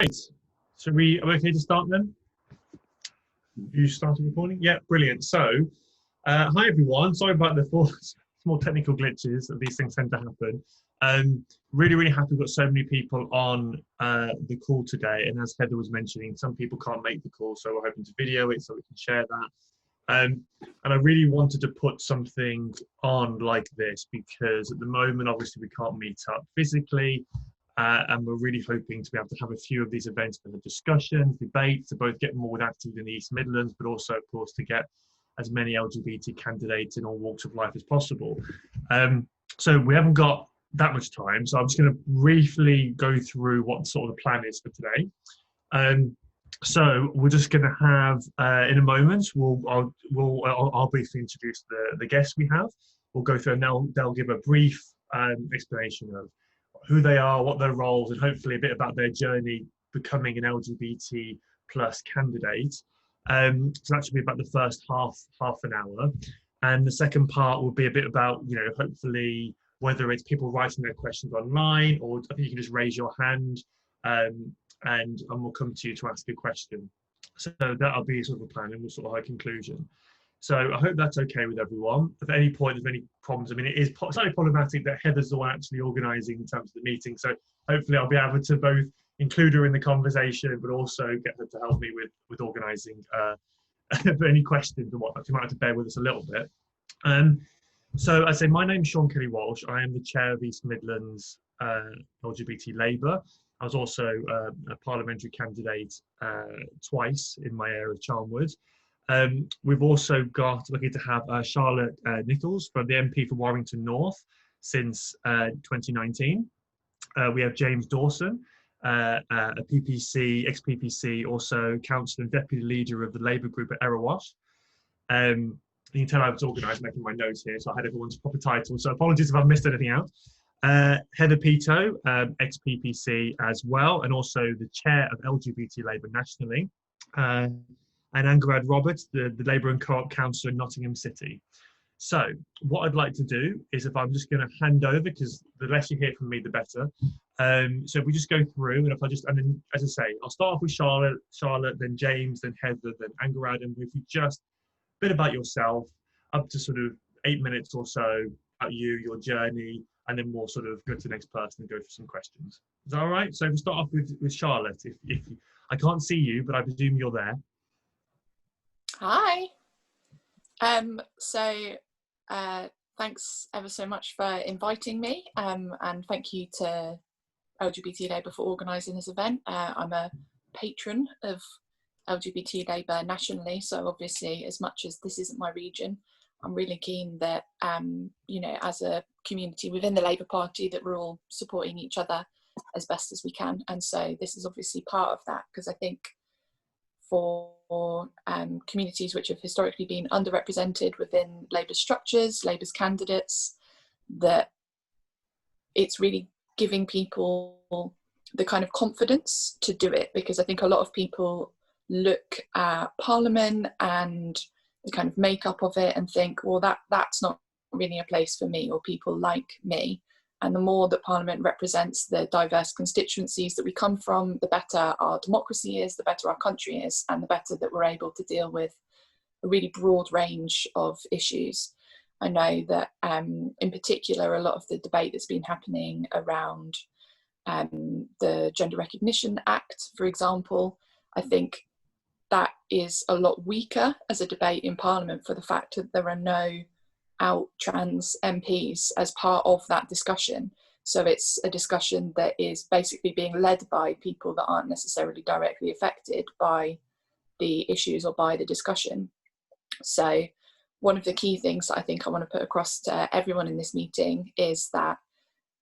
Right. So are we okay to start then? You started recording? Yeah, brilliant. So, hi everyone. Sorry about the small technical glitches that these things tend to happen. Really happy we've got so many people on the call today. And as Heather was mentioning, some people can't make the call, so we're hoping to video it so we can share that. And I really wanted to put something on like this because at the moment, obviously, we can't meet up physically. And we're really hoping to be able to have a few of these events for the discussions, debates, to both get more active in the East Midlands, but also, of course, to get as many LGBT candidates in all walks of life as possible. So we haven't got that much time, so I'm just going to briefly go through what sort of the plan is for today. So we're just going to have, in a moment, I'll briefly introduce the guests we have. We'll go through and they'll give a brief explanation of who they are, what their roles, and hopefully a bit about their journey becoming an LGBT plus candidate. So that should be about the first half an hour. And the second part will be a bit about, hopefully whether it's people writing their questions online, or I think you can just raise your hand and we'll come to you to ask a question. So that'll be sort of a plan and we'll sort of a conclusion. So I hope that's okay with everyone. If at any point there's any problems, I mean, it is slightly problematic that Heather's the one actually organising in terms of the meeting. So hopefully I'll be able to both include her in the conversation, but also get her to help me with organising any questions and whatnot. You might have to bear with us a little bit. So I say, my name's Sean Kelly Walsh. I am the chair of East Midlands LGBT Labour. I was also a parliamentary candidate twice in my area of Charnwood. We've also got lucky to have Charlotte Nichols from the MP for Warrington North since 2019. We have James Dawson, a PPC, ex-PPC, also councillor and deputy leader of the Labour group at Erewash. You can tell I was organised making my notes here, so I had everyone's proper title. So apologies if I've missed anything out. Heather Pito, ex-PPC as well, and also the chair of LGBT Labour nationally. And Angarad Roberts, the Labour and Co-op councillor in Nottingham City. So what I'd like to do is, if I'm just going to hand over, because the less you hear from me, the better. So if we just go through, and then, as I say, I'll start off with Charlotte, then James, then Heather, then Angarad, and if you just a bit about yourself, up to sort of 8 minutes or so about you, your journey, and then we'll sort of go to the next person and go for some questions. Is that all right? So if we start off with Charlotte, if I can't see you, but I presume you're there. Hi. Thanks ever so much for inviting me, and thank you to LGBT Labour for organising this event. I'm a patron of LGBT Labour nationally, so obviously, as much as this isn't my region, I'm really keen that, as a community within the Labour Party, that we're all supporting each other as best as we can. And so this is obviously part of that, because I think for communities which have historically been underrepresented within Labour's structures, Labour's candidates, that it's really giving people the kind of confidence to do it, because I think a lot of people look at Parliament and the kind of makeup of it and think, well, that's not really a place for me or people like me. And the more that Parliament represents the diverse constituencies that we come from, the better our democracy is, the better our country is, and the better that we're able to deal with a really broad range of issues. I know that in particular, a lot of the debate that's been happening around the Gender Recognition Act, for example, I think that is a lot weaker as a debate in Parliament for the fact that there are no out trans MPs as part of that discussion. So it's a discussion that is basically being led by people that aren't necessarily directly affected by the issues or by the discussion. So one of the key things that I think I want to put across to everyone in this meeting is that,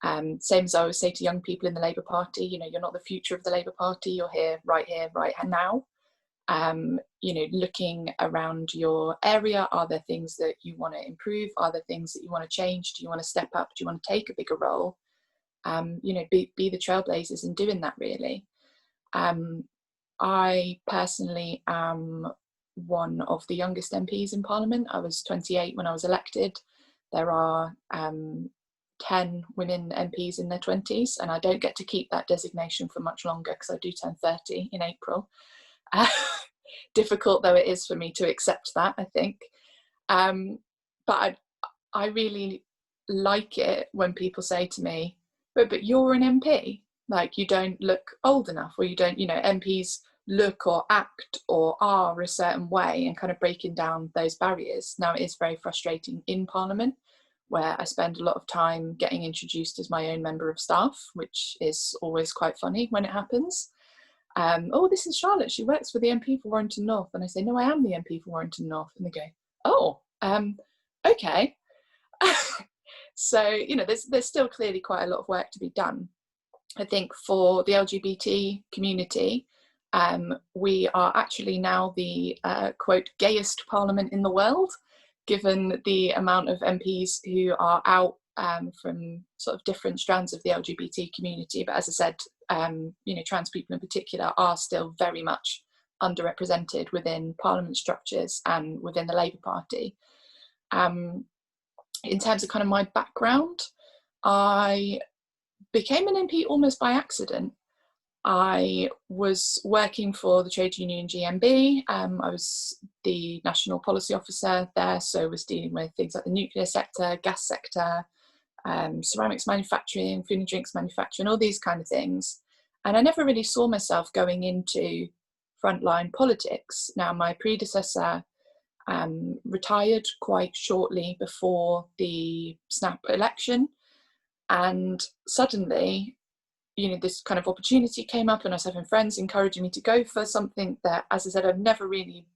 same as I always say to young people in the Labour Party, you're not the future of the Labour Party, you're here, right now. Looking around your area, are there things that you want to improve? Are there things that you want to change? Do you want to step up? Do you want to take a bigger role? Be the trailblazers in doing that, really. I personally am one of the youngest MPs in Parliament. I was 28 when I was elected. There are 10 women MPs in their 20s, and I don't get to keep that designation for much longer because I do turn 30 in April. Difficult though it is for me to accept that, I think. But I really like it when people say to me, but you're an MP, like you don't look old enough, or you don't, you know, MPs look or act or are a certain way, and kind of breaking down those barriers. Now, it is very frustrating in Parliament, where I spend a lot of time getting introduced as my own member of staff, which is always quite funny when it happens. Oh, this is Charlotte, she works for the MP for Warrington North. And I say, no, I am the MP for Warrington North. And they go, oh, okay. So, you know, there's still clearly quite a lot of work to be done. I think for the LGBT community, we are actually now the, quote, gayest parliament in the world, given the amount of MPs who are out from sort of different strands of the LGBT community. But as I said, you know, trans people in particular are still very much underrepresented within parliament structures and within the Labour Party. In terms of kind of my background, I became an MP almost by accident. I was working for the trade union GMB. I was the national policy officer there, so I was dealing with things like the nuclear sector, gas sector, ceramics manufacturing, food and drinks manufacturing, all these kind of things. And I never really saw myself going into frontline politics. Now, my predecessor retired quite shortly before the snap election, and suddenly, you know, this kind of opportunity came up, and I was having friends encouraging me to go for something that, as I said, I've never really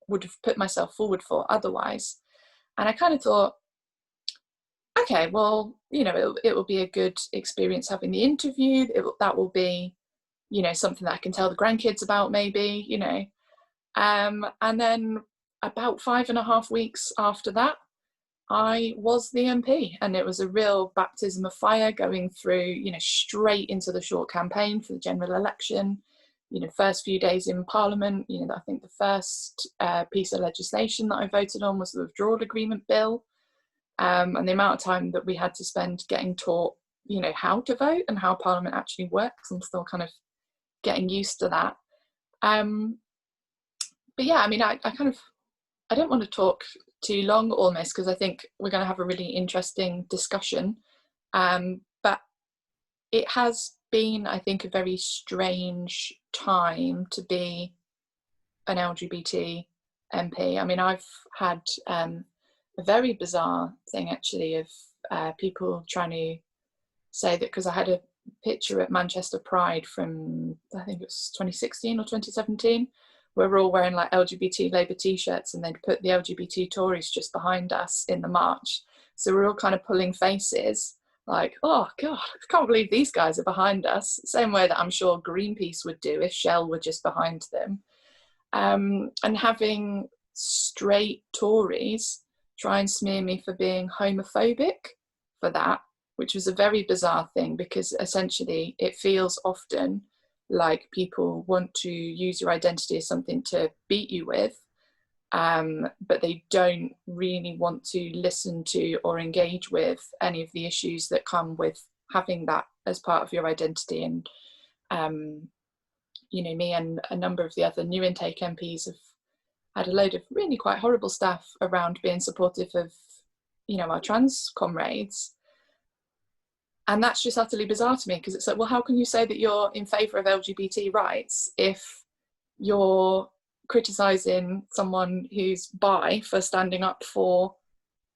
would have put myself forward for otherwise. And I kind of thought, okay, well, you know, it will be a good experience having the interview. That will be, you know, something that I can tell the grandkids about, maybe, you know. And then about 5.5 weeks after that, I was the MP, and it was a real baptism of fire going through, you know, straight into the short campaign for the general election. You know, first few days in Parliament, you know, I think the first piece of legislation that I voted on was the withdrawal agreement bill. And the amount of time that we had to spend getting taught, you know, how to vote and how Parliament actually works. I'm still kind of getting used to that. But yeah, I mean, I don't want to talk too long almost, because I think we're going to have a really interesting discussion. But it has been, I think, a very strange time to be an LGBT MP. I mean, I've had a very bizarre thing actually of people trying to say that because I had a picture at Manchester Pride from, I think it was 2016 or 2017, where we're all wearing like LGBT Labour t-shirts, and they'd put the LGBT Tories just behind us in the march. So we're all kind of pulling faces like, oh God, I can't believe these guys are behind us. Same way that I'm sure Greenpeace would do if Shell were just behind them. And having straight Tories try and smear me for being homophobic for that, which was a very bizarre thing, because essentially it feels often like people want to use your identity as something to beat you with, but they don't really want to listen to or engage with any of the issues that come with having that as part of your identity. And you know, me and a number of the other new intake MPs have had a load of really quite horrible stuff around being supportive of, you know, our trans comrades. And that's just utterly bizarre to me, because it's like, well, how can you say that you're in favour of LGBT rights if you're criticising someone who's bi for standing up for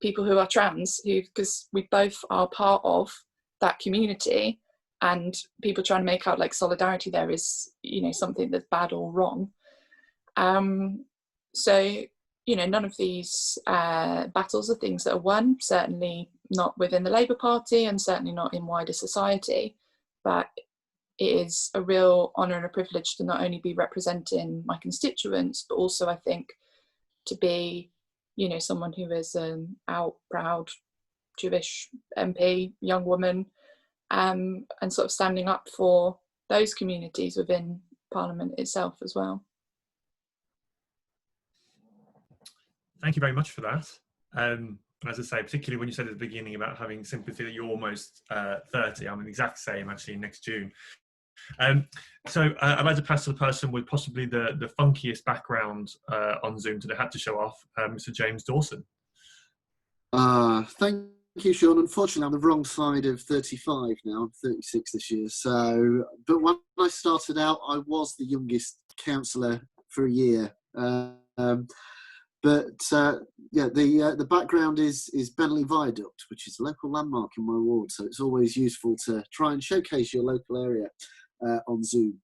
people who are trans, because we both are part of that community, and people trying to make out like solidarity there is, you know, something that's bad or wrong. So, you know, none of these battles are things that are won, certainly not within the Labour Party and certainly not in wider society. But it is a real honour and a privilege to not only be representing my constituents, but also I think to be, you know, someone who is an out, proud Jewish MP, young woman, and sort of standing up for those communities within Parliament itself as well. Thank you very much for that. as I say, particularly when you said at the beginning about having sympathy that you're almost 30, I'm the exact same actually next June. So I'd like to pass to the person with possibly the funkiest background on Zoom today, had to show off, Mr. James Dawson. Thank you, Sean. Unfortunately, I'm the wrong side of 35 now. I'm 36 this year. So, but when I started out, I was the youngest councillor for a year. Yeah, the background is Bentley Viaduct, which is a local landmark in my ward. So it's always useful to try and showcase your local area on Zoom.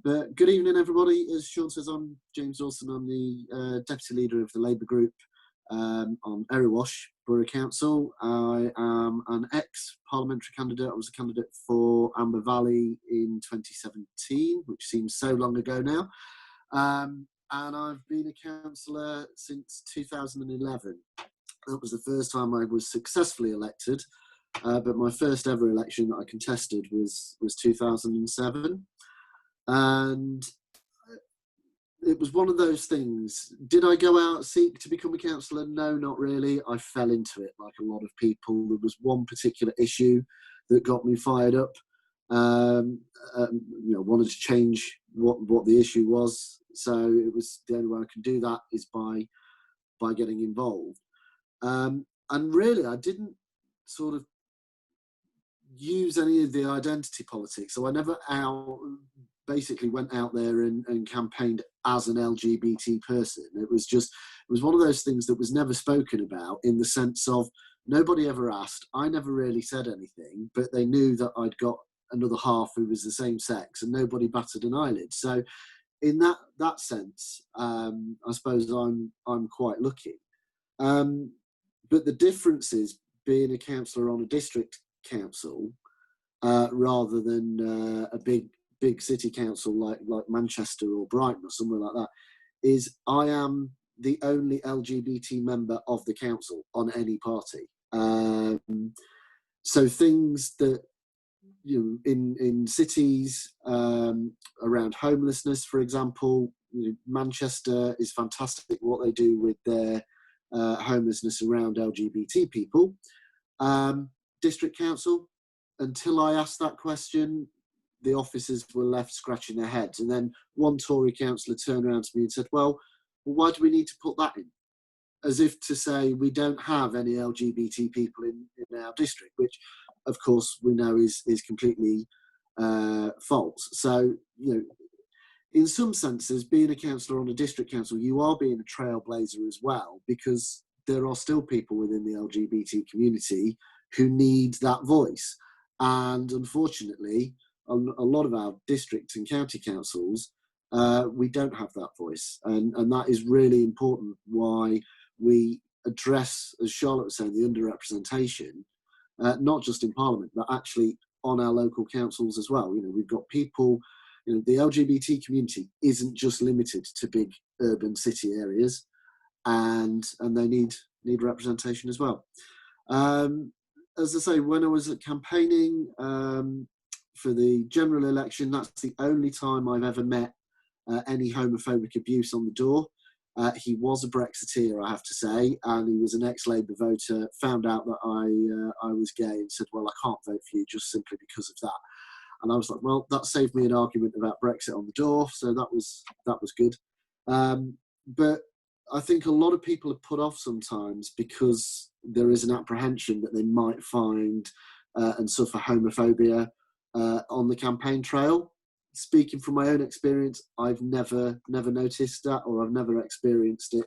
But good evening, everybody. As Sean says, I'm James Dawson. I'm the deputy leader of the Labour group on Erewash Borough Council. I am an ex-parliamentary candidate. I was a candidate for Amber Valley in 2017, which seems so long ago now. And I've been a councillor since 2011. That was the first time I was successfully elected, but my first ever election that I contested was 2007. And it was one of those things. Did I go out seek to become a councillor? No, not really. I fell into it like a lot of people. There was one particular issue that got me fired up. Wanted to change what the issue was. So it was the only way I could do that is by getting involved. And really, I didn't sort of use any of the identity politics. So I never basically went out there and campaigned as an LGBT person. It was one of those things that was never spoken about, in the sense of nobody ever asked. I never really said anything, but they knew that I'd got another half who was the same sex, and nobody batted an eyelid. So in that sense, I suppose I'm quite lucky. But the difference is being a councillor on a district council rather than a big city council like Manchester or Brighton or somewhere like that, is I am the only LGBT member of the council on any party. So things that, in cities around homelessness, for example, Manchester is fantastic what they do with their homelessness around LGBT people. District council, until I asked that question, the officers were left scratching their heads. And then one Tory councillor turned around to me and said, well, why do we need to put that in? As if to say we don't have any LGBT people in our district, which of course we know is completely false. So, in some senses, being a councillor on a district council, you are being a trailblazer as well, because there are still people within the LGBT community who need that voice. And unfortunately, a lot of our district and county councils, we don't have that voice. And that is really important, why we address, as Charlotte was saying, the underrepresentation, not just in Parliament, but actually on our local councils as well. We've got people, the LGBT community isn't just limited to big urban city areas, and they need representation as well. As I say, when I was campaigning for the general election, that's the only time I've ever met any homophobic abuse on the door. He was a Brexiteer, I have to say, and he was an ex-Labour voter, found out that I was gay and said, well, I can't vote for you just simply because of that. And I was like, well, that saved me an argument about Brexit on the door, so that was good. But I think a lot of people are put off sometimes because there is an apprehension that they might find and suffer homophobia on the campaign trail. Speaking from my own experience, I've never noticed that, or I've never experienced it.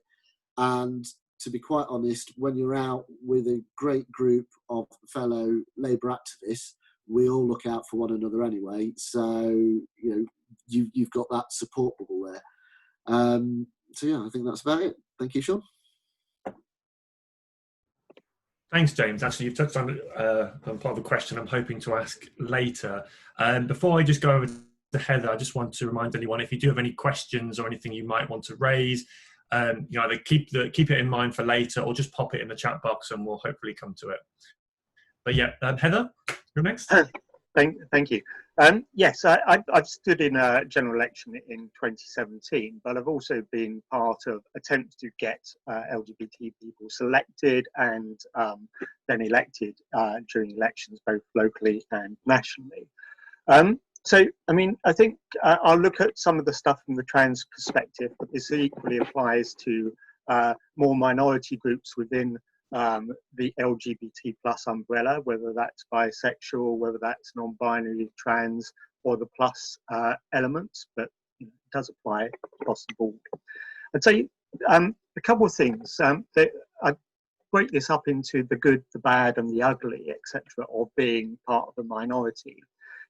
And to be quite honest, when you're out with a great group of fellow Labour activists, we all look out for one another anyway. So, you've got that support bubble there. So yeah, I think that's about it. Thank you, Sean. Thanks, James. Actually, you've touched on part of a question I'm hoping to ask later. Before I just go over to Heather, I just want to remind anyone, if you do have any questions or anything you might want to raise, either keep it in mind for later, or just pop it in the chat box and we'll hopefully come to it. But yeah, Heather, you're next. Thank you. Yes, I've stood in a general election in 2017, but I've also been part of attempts to get LGBT people selected and then elected during elections, both locally and nationally. So, I mean, I think I'll look at some of the stuff from the trans perspective, but this equally applies to more minority groups within the LGBT plus umbrella, whether that's bisexual, whether that's non-binary, trans, or the plus elements, but it does apply across the board. I'd say a couple of things. I break this up into the good, the bad, and the ugly, etc., of being part of a minority.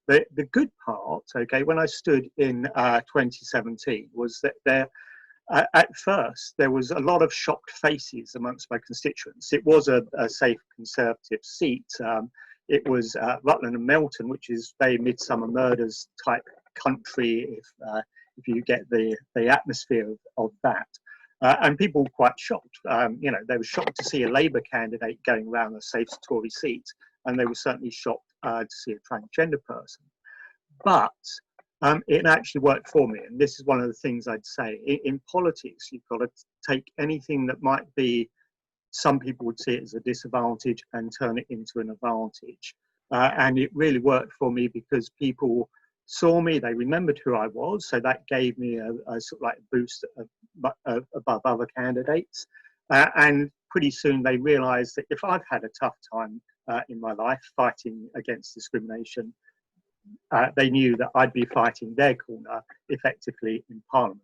The good part, okay, when I stood in 2017, was that at first, there was a lot of shocked faces amongst my constituents. It was a safe Conservative seat. It was Rutland and Melton, which is very Midsummer Murders type country, if you get the atmosphere of that. And people were quite shocked. You know, they were shocked to see a Labour candidate going around a safe Tory seat, and they were certainly shocked to see a transgender person. But it actually worked for me, and this is one of the things I'd say. In politics, you've got to take anything that might be, some people would see it as a disadvantage, and turn it into an advantage. And it really worked for me because people saw me, they remembered who I was, so that gave me a sort of like boost above other candidates. And pretty soon they realised that if I've had a tough time in my life fighting against discrimination, they knew that I'd be fighting their corner effectively in Parliament.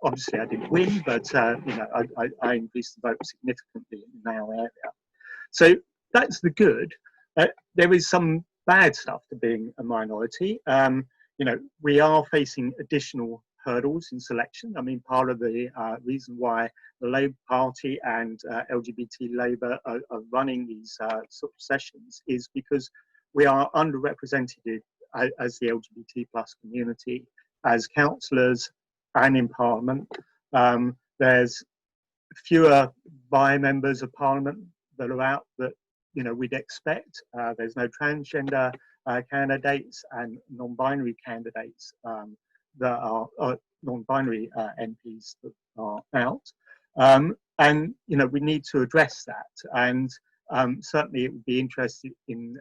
Obviously, I didn't win, but you know, I increased the vote significantly in our area. So that's the good. There is some bad stuff to being a minority. You know, we are facing additional hurdles in selection. I mean, part of the reason why the Labour Party and LGBT Labour are running these sort of sessions is because we are underrepresented as the LGBT plus community, as councillors and in Parliament. There's fewer bi members of Parliament that are out that, you know, we'd expect. There's no transgender candidates and non-binary candidates that are non-binary MPs that are out. And, you know, we need to address that. And certainly it would be interesting in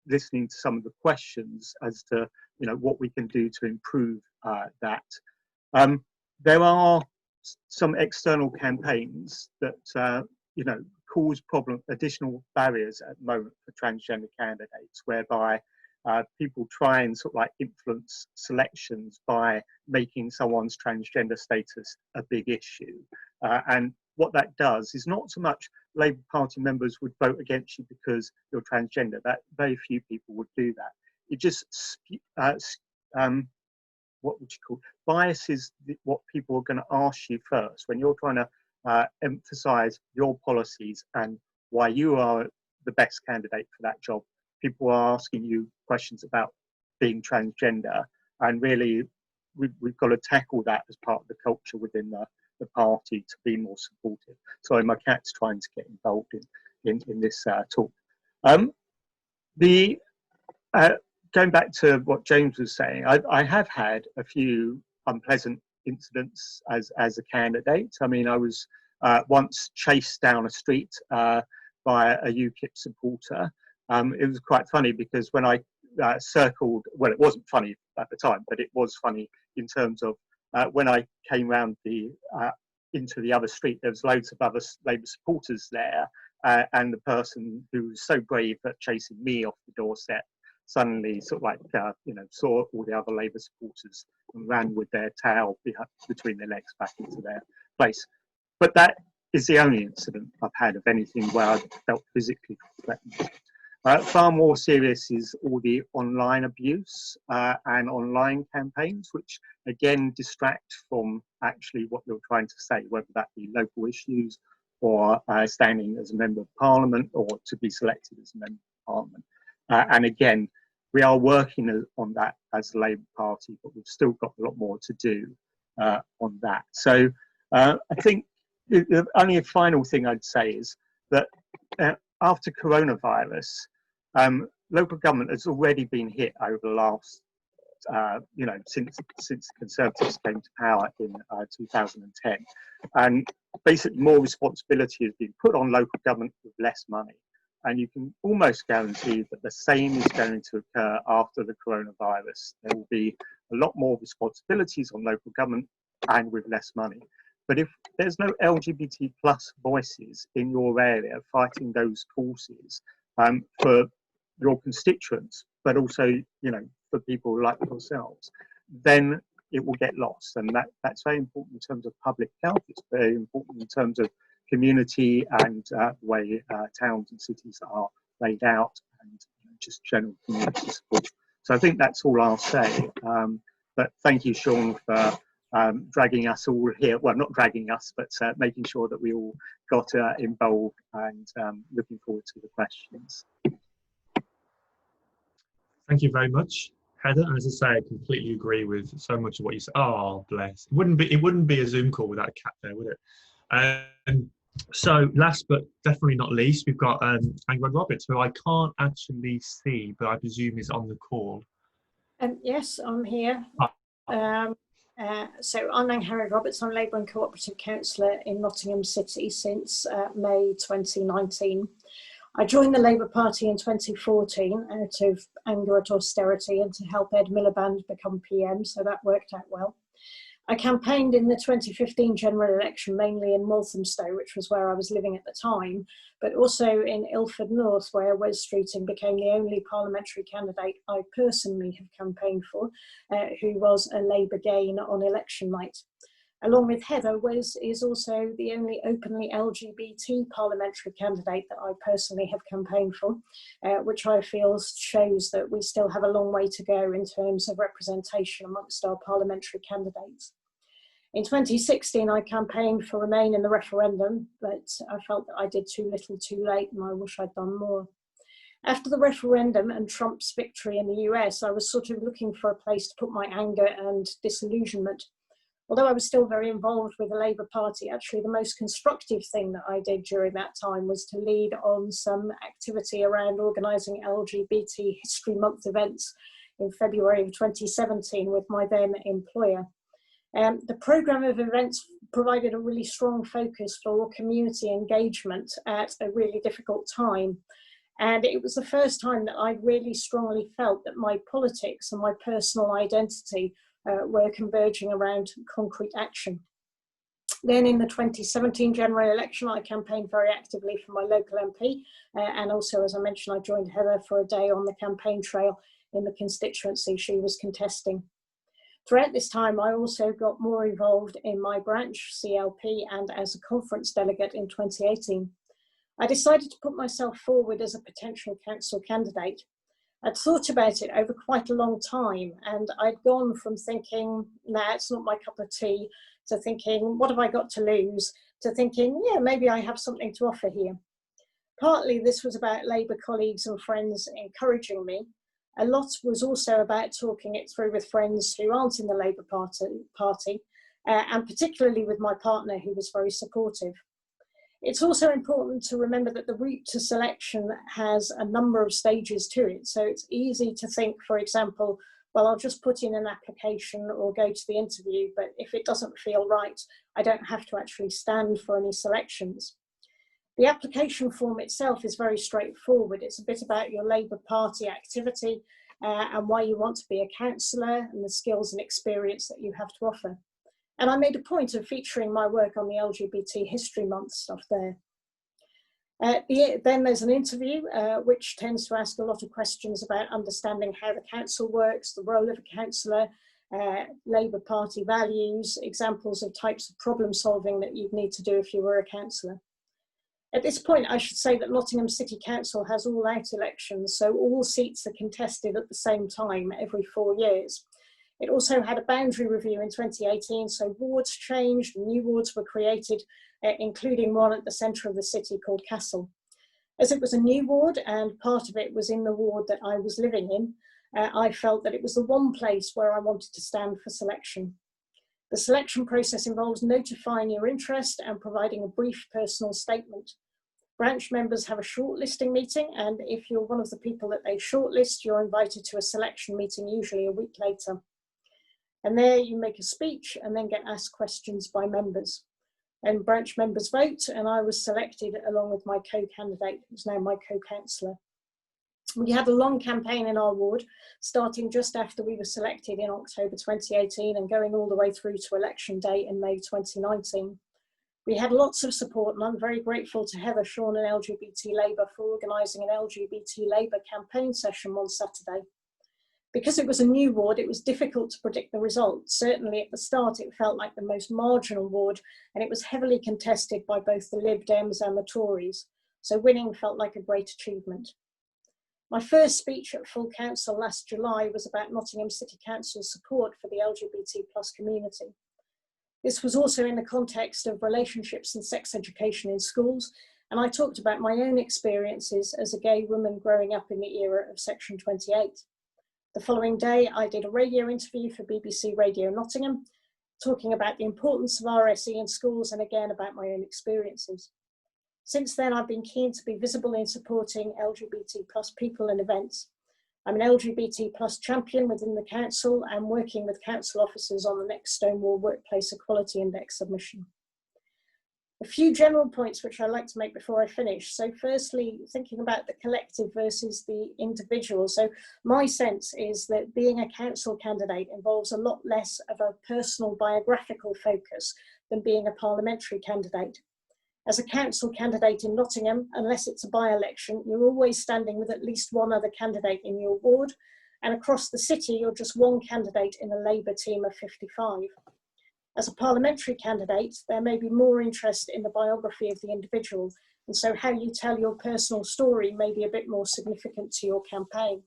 listening to some of the questions as to, you know, what we can do to improve that. There are some external campaigns that, you know, cause additional barriers at the moment for transgender candidates, whereby people try and sort of like influence selections by making someone's transgender status a big issue. And what that does is not so much Labour Party members would vote against you because you're transgender. That very few people would do that. It just what would you call biases what people are going to ask you first when you're trying to emphasise your policies and why you are the best candidate for that job. People are asking you questions about being transgender, and really we've got to tackle that as part of the culture within the party to be more supportive. Sorry, my cat's trying to get involved in this talk. Going back to what James was saying, I have had a few unpleasant incidents as a candidate. I mean, I was once chased down a street by a UKIP supporter. It was quite funny because when I circled, well, it wasn't funny at the time, but it was funny in terms of when I came round into the other street, there was loads of other Labour supporters there, and the person who was so brave at chasing me off the doorstep suddenly sort of like, you know, saw all the other Labour supporters and ran with their tail between their legs back into their place. But that is the only incident I've had of anything where I felt physically threatened. Far more serious is all the online abuse and online campaigns, which again distract from actually what you're trying to say, whether that be local issues or standing as a member of Parliament or to be selected as a member of Parliament. And again, we are working on that as the Labour Party, but we've still got a lot more to do on that. So I think the only final thing I'd say is that after coronavirus, local government has already been hit over the last you know, since the Conservatives came to power in 2010. And basically more responsibility has been put on local government with less money. And you can almost guarantee that the same is going to occur after the coronavirus. There will be a lot more responsibilities on local government and with less money. But if there's no LGBT plus voices in your area fighting those causes for your constituents, but also, you know, for people like yourselves, then it will get lost. And that's very important in terms of public health. It's very important in terms of community and the way towns and cities are laid out, and just general community support. So I think that's all I'll say. But thank you, Sean, for dragging us all here. Well, not dragging us, but making sure that we all got involved, and looking forward to the questions. Thank you very much, Heather. And as I say, I completely agree with so much of what you said. Oh, bless. It wouldn't be a Zoom call without a cat there, would it? So last but definitely not least, we've got Angela Roberts, who I can't actually see, but I presume is on the call. Yes, I'm here. So I'm Angela Roberts. I'm Labour and Cooperative Councillor in Nottingham City since May 2019. I joined the Labour Party in 2014 out of anger at austerity and to help Ed Miliband become PM, so that worked out well. I campaigned in the 2015 general election, mainly in Walthamstow, which was where I was living at the time, but also in Ilford North, where Wes Streeting became the only parliamentary candidate I personally have campaigned for, who was a Labour gain on election night. Along with Heather, Wes is also the only openly LGBT parliamentary candidate that I personally have campaigned for, which I feel shows that we still have a long way to go in terms of representation amongst our parliamentary candidates. In 2016, I campaigned for Remain in the referendum, but I felt that I did too little too late, and I wish I'd done more. After the referendum and Trump's victory in the US, I was sort of looking for a place to put my anger and disillusionment. Although I was still very involved with the Labour Party, actually the most constructive thing that I did during that time was to lead on some activity around organising LGBT History Month events in February of 2017 with my then employer. The programme of events provided a really strong focus for community engagement at a really difficult time. And it was the first time that I really strongly felt that my politics and my personal identity were converging around concrete action. Then in the 2017 general election, I campaigned very actively for my local MP. And also, as I mentioned, I joined Heather for a day on the campaign trail in the constituency she was contesting. Throughout this time, I also got more involved in my branch, CLP, and as a conference delegate in 2018. I decided to put myself forward as a potential council candidate. I'd thought about it over quite a long time, and I'd gone from thinking, nah, it's not my cup of tea, to thinking, what have I got to lose, to thinking, yeah, maybe I have something to offer here. Partly this was about Labour colleagues and friends encouraging me. A lot was also about talking it through with friends who aren't in the Labour Party, and particularly with my partner, who was very supportive. It's also important to remember that the route to selection has a number of stages to it. So it's easy to think, for example, well, I'll just put in an application or go to the interview, but if it doesn't feel right, I don't have to actually stand for any selections. The application form itself is very straightforward. It's a bit about your Labour Party activity and why you want to be a councillor and the skills and experience that you have to offer. And I made a point of featuring my work on the LGBT History Month stuff there. Then there's an interview, which tends to ask a lot of questions about understanding how the council works, the role of a councillor, Labour Party values, examples of types of problem solving that you'd need to do if you were a councillor. At this point, I should say that Nottingham City Council has all-out elections, so all seats are contested at the same time every 4 years. It also had a boundary review in 2018, so wards changed, new wards were created, including one at the centre of the city called Castle. As it was a new ward and part of it was in the ward that I was living in, I felt that it was the one place where I wanted to stand for selection. The selection process involves notifying your interest and providing a brief personal statement. Branch members have a shortlisting meeting, and if you're one of the people that they shortlist, you're invited to a selection meeting, usually a week later. And there you make a speech and then get asked questions by members. And branch members vote, and I was selected along with my co-candidate, who's now my co-councillor. We had a long campaign in our ward, starting just after we were selected in October 2018 and going all the way through to election day in May 2019. We had lots of support, and I'm very grateful to Heather, Sean and LGBT Labour for organising an LGBT Labour campaign session one Saturday. Because it was a new ward, it was difficult to predict the results. Certainly at the start, it felt like the most marginal ward, and it was heavily contested by both the Lib Dems and the Tories. So winning felt like a great achievement. My first speech at full council last July was about Nottingham City Council's support for the LGBT+ community. This was also in the context of relationships and sex education in schools, and I talked about my own experiences as a gay woman growing up in the era of Section 28. The following day, I did a radio interview for BBC Radio Nottingham, talking about the importance of RSE in schools and again about my own experiences. Since then, I've been keen to be visible in supporting LGBT+ people and events. I'm an LGBT+ champion within the council and working with council officers on the next Stonewall Workplace Equality Index submission. A few general points which I'd like to make before I finish. So firstly, thinking about the collective versus the individual. So my sense is that being a council candidate involves a lot less of a personal biographical focus than being a parliamentary candidate. As a council candidate in Nottingham, unless it's a by-election, you're always standing with at least one other candidate in your ward, and across the city, you're just one candidate in a Labour team of 55. As a parliamentary candidate, there may be more interest in the biography of the individual, and so how you tell your personal story may be a bit more significant to your campaign.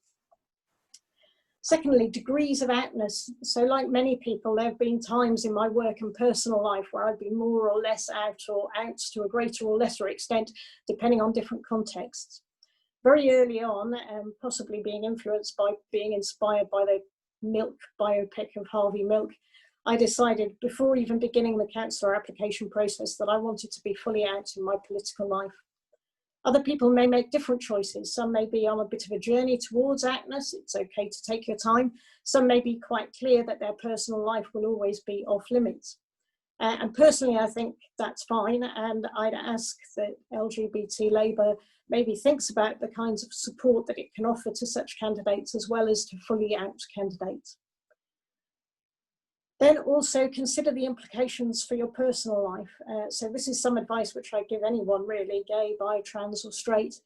Secondly, degrees of outness. So like many people, there have been times in my work and personal life where I've been more or less out or out to a greater or lesser extent, depending on different contexts. Very early on, possibly being influenced by being inspired by the Milk biopic of Harvey Milk, I decided before even beginning the councillor application process that I wanted to be fully out in my political life. Other people may make different choices. Some may be on a bit of a journey towards outness. It's okay to take your time. Some may be quite clear that their personal life will always be off limits. And personally, I think that's fine. And I'd ask that LGBT Labour maybe thinks about the kinds of support that it can offer to such candidates as well as to fully out candidates. Then also consider the implications for your personal life. So this is some advice which I give anyone really, gay, bi, trans or straight.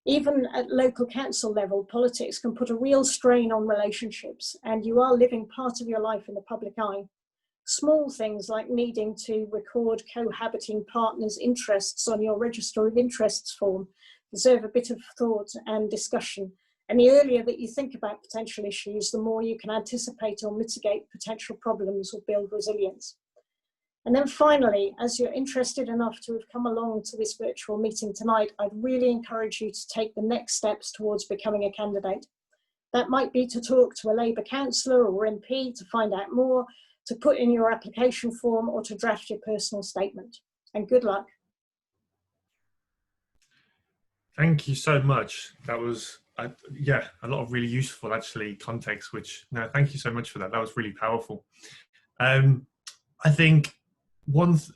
Even at local council level, politics can put a real strain on relationships, and you are living part of your life in the public eye. Small things like needing to record cohabiting partners' interests on your register of interests form deserve a bit of thought and discussion. And the earlier that you think about potential issues, the more you can anticipate or mitigate potential problems or build resilience. And then finally, as you're interested enough to have come along to this virtual meeting tonight, I'd really encourage you to take the next steps towards becoming a candidate. That might be to talk to a Labour councillor or MP to find out more, to put in your application form, or to draft your personal statement. And good luck. Thank you so much. That was yeah, a lot of really useful actually context, which no, thank you so much for that. That was really powerful. I think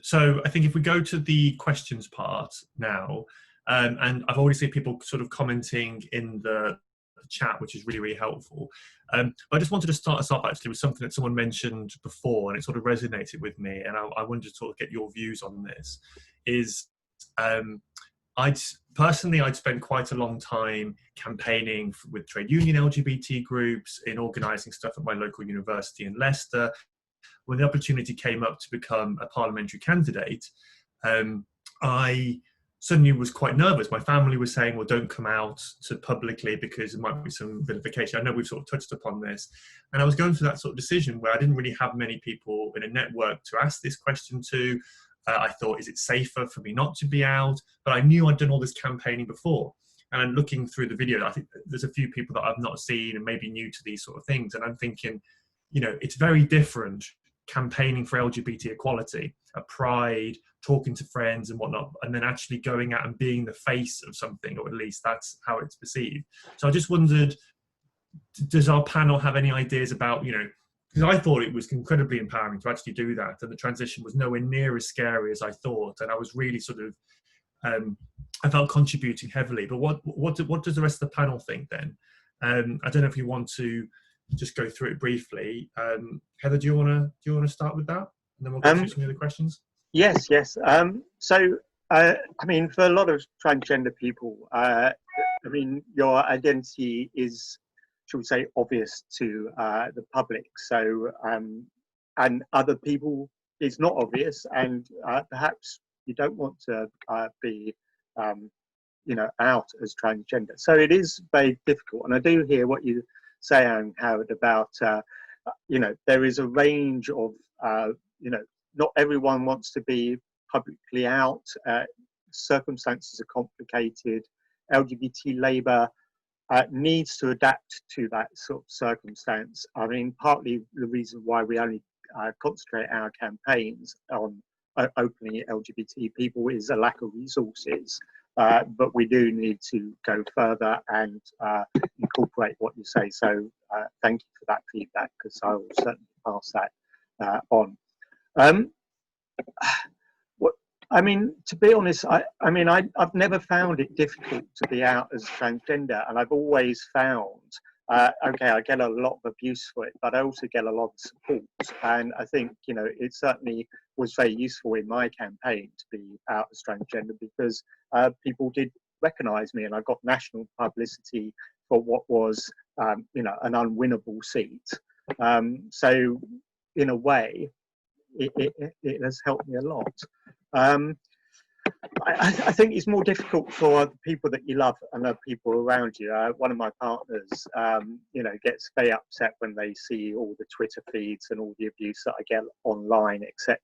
so I think if we go to the questions part now, and I've already seen people sort of commenting in the chat, which is really, really helpful. I just wanted to start us off actually with something that someone mentioned before, and it sort of resonated with me, and I wanted to sort of get your views on this. Is I'd spent quite a long time campaigning with trade union LGBT groups, in organising stuff at my local university in Leicester. When the opportunity came up to become a parliamentary candidate, I suddenly was quite nervous. My family was saying, well, don't come out to publicly because there might be some vilification. I know we've sort of touched upon this. And I was going through that sort of decision where I didn't really have many people in a network to ask this question to. I thought, is it safer for me not to be out? But I knew I'd done all this campaigning before. And I'm looking through the video, I think there's a few people that I've not seen and maybe new to these sort of things. And I'm thinking, you know, it's very different campaigning for LGBT equality at Pride, talking to friends and whatnot, and then actually going out and being the face of something, or at least that's how it's perceived. So I just wondered, does our panel have any ideas about, you know, because I thought it was incredibly empowering to actually do that, and the transition was nowhere near as scary as I thought, and I was really sort of, I felt contributing heavily. But what does the rest of the panel think then? I don't know if you want to just go through it briefly. Heather, do you want to start with that, and then we'll go through some of the questions? Yes. So, I mean, for a lot of transgender people, I mean, your identity is, shall we say, obvious to the public. So, and other people, it's not obvious, and perhaps you don't want to be, you know, out as transgender. So it is very difficult. And I do hear what you say, Anne Howard, about, you know, there is a range of, you know, not everyone wants to be publicly out. Circumstances are complicated. LGBT Labour needs to adapt to that sort of circumstance. I mean, partly the reason why we only concentrate our campaigns on openly LGBT people is a lack of resources. But we do need to go further and incorporate what you say. So thank you for that feedback, because I will certainly pass that on. I mean, to be honest, I mean, I've never found it difficult to be out as transgender, and I've always found, okay, I get a lot of abuse for it, but I also get a lot of support. And I think, you know, it certainly was very useful in my campaign to be out as transgender, because people did recognise me, and I got national publicity for what was, you know, an unwinnable seat. So in a way, it has helped me a lot. I think it's more difficult for the people that you love and the people around you. One of my partners, you know, gets very upset when they see all the Twitter feeds and all the abuse that I get online, etc.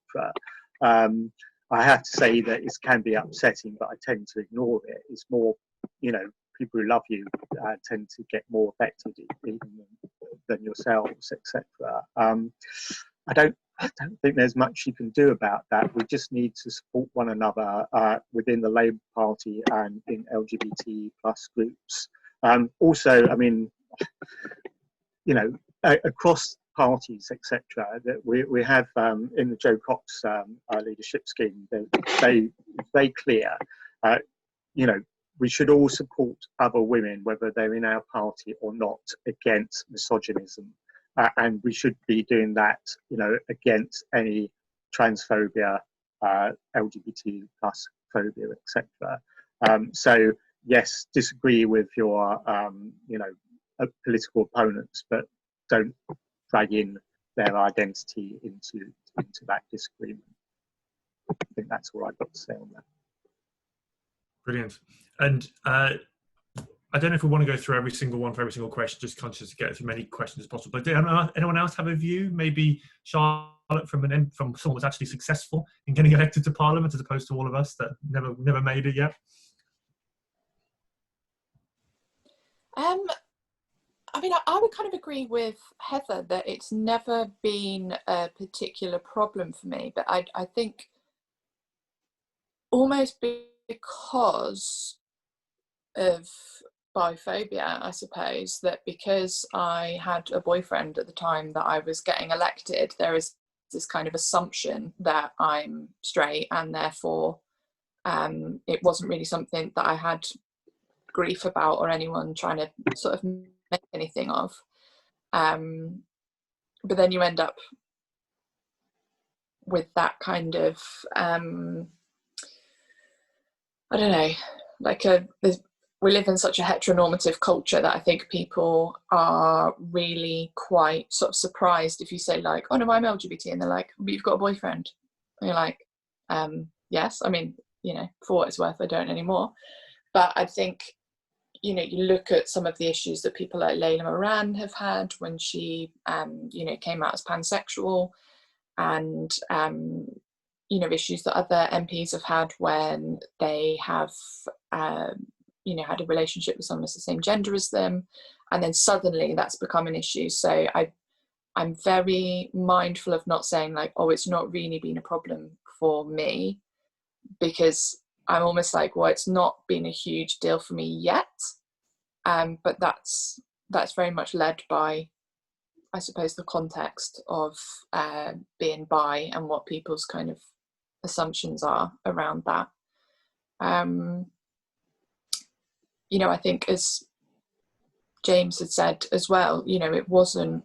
I have to say that it can be upsetting, but I tend to ignore it. It's more, you know, people who love you tend to get more affected even than yourselves, etc. I don't think there's much you can do about that. We just need to support one another within the Labour Party and in LGBT plus groups. Also, I mean, you know, across parties, etc., that we have in the Jo Cox leadership scheme, they very clear. You know, we should all support other women, whether they're in our party or not, against misogynism. And we should be doing that, you know, against any transphobia, LGBT plus phobia, etc. So yes, disagree with your, you know, political opponents, but don't drag in their identity into that disagreement. I think that's all I've got to say on that. Brilliant. And I don't know if we want to go through every single one for every single question, just conscious to get as many questions as possible. But did anyone else have a view? Maybe Charlotte from someone that's actually successful in getting elected to Parliament, as opposed to all of us that never made it yet. I mean, I would kind of agree with Heather that it's never been a particular problem for me, but I think almost because of biphobia, I suppose, that because I had a boyfriend at the time that I was getting elected, there is this kind of assumption that I'm straight, and therefore it wasn't really something that I had grief about or anyone trying to sort of make anything of. But then you end up with that kind of I don't know, like we live in such a heteronormative culture that I think people are really quite sort of surprised if you say like, oh no, I'm LGBT, and they're like, but you've got a boyfriend. And you're like, yes, I mean, you know, for what it's worth, I don't anymore. But I think, you know, you look at some of the issues that people like Layla Moran have had when she, you know, came out as pansexual, and, you know, issues that other MPs have had when they have, you know, had a relationship with someone that's the same gender as them, and then suddenly that's become an issue. So I'm very mindful of not saying like, oh, it's not really been a problem for me, because I'm almost like, well, it's not been a huge deal for me yet. But that's very much led by, I suppose, the context of being bi and what people's kind of assumptions are around that. You know, I think, as James had said as well, you know, it wasn't